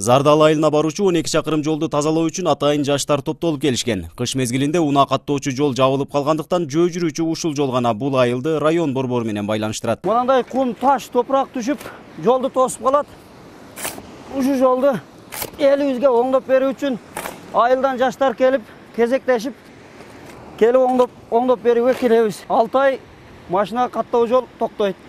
Зардал айылына баруучу 12 чакырым жолду тазалоо үчүн атайын жаштар топтолуп келишкен. Кыш мезгилинде унаа каттоочу жол жабылып калгандыктан жөө жүрүүчү ушул жол гана бул айылды район борбору менен байланыштырат. Мынандай кум, таш, топурак түшүп, жолду тосуп калат. Ушул жолду элибизге оңдоп берүү үчүн айылдан жаштар келип, кезектешип, келип оңдоп берүүгө келебиз. 6 ай машина каттоо жол токтойт.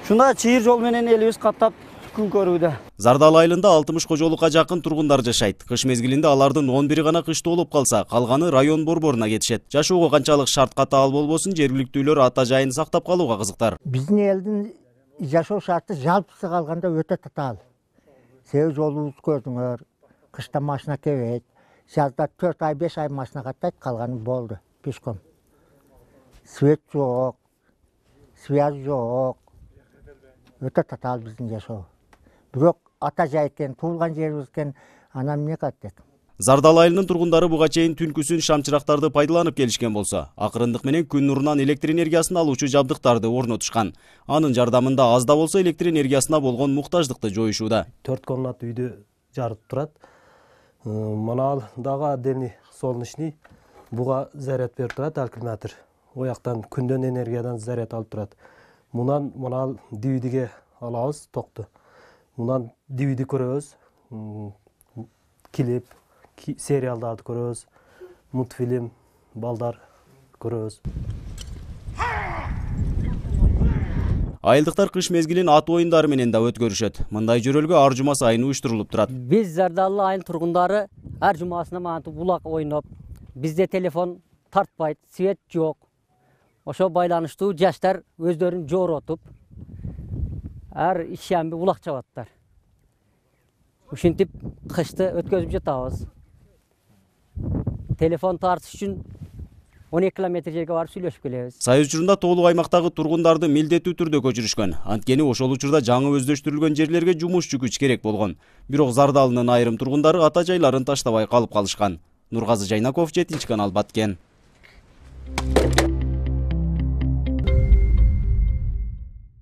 Шунда чыйыр жол менен элибиз каттап күн көрүүдө. Зардал айылында 60 кожолукка жакын тургундар жашайт. Кыш мезгилинде алардын 11 гана кыштоолуп калса, калганы район борборуна кетишет. Жашоого канчалык шартка таал болбосун, жергиликтүүлөр ата жайын сактап калууга кызыктар. Биздин элдин жашоо шарты жалпысы калганда өтө татаал. Себеби жолубуз көрдүңөр, кышта машина кебейт, жазда 4 ай 5 ай машина каттайт, калганы болду. Пешком. Свет жок, связь жок. Өтө татаал биздин жашоо. Бирок ата жайкен, туулган жерибизген анан эмне каттык. Зардал айылынын тургундары буга чейин түнкүсүн шамчырактарды пайдаланып келишкен болсо, акырындык менен күн нурунан электр энергиясын алуучу жабдыктарды орнотушкан. Анын жардамында аз да болсо электр энергиясына болгон муктаждыкты жоюшууда. 4 комнат үйдө жарык турат. Мына дагы отдельный солнечный буга заряд берип турат, аккумулятор. Ояктан күндөн энергиядан заряд алып турат. Мунан мына DVD алабыз, токту. Мунан DVD көрөбүз, клип, сериалдарды көрөбүз, мультфильм, балдар көрөбүз. Айылдыктар кыш мезгилин ат оюндары менен да өткөрүшөт. Мындай жөрөлгө ар жума сайын уюштурулуп турат. Биз Зардалы айыл тургундары ар жумасына мантип булак ойноп, бизде телефон тартпайт, свет жок. Ошо байланыштуу жаштар өздөрүн жооротуп, ар ишемби булак чабаттар. Ушинтип кышты өткөзүп жатабыз. Телефон тартыш үчүн 12 километр жерге барып сүйлөшүп келебиз. Сайыз учурунда тоолук аймактагы тургундарды милдеттүү түрдө көчүрүшкөн. Анткени ошол учурда жаңы өздөштүрүлгөн жерлерге жумушчу күч керек болгон. Бирок Зардалынын айрым тургундары ата жайларын таштабай калып калышкан. Нургазы Жайнаков, 7 канал, Баткен.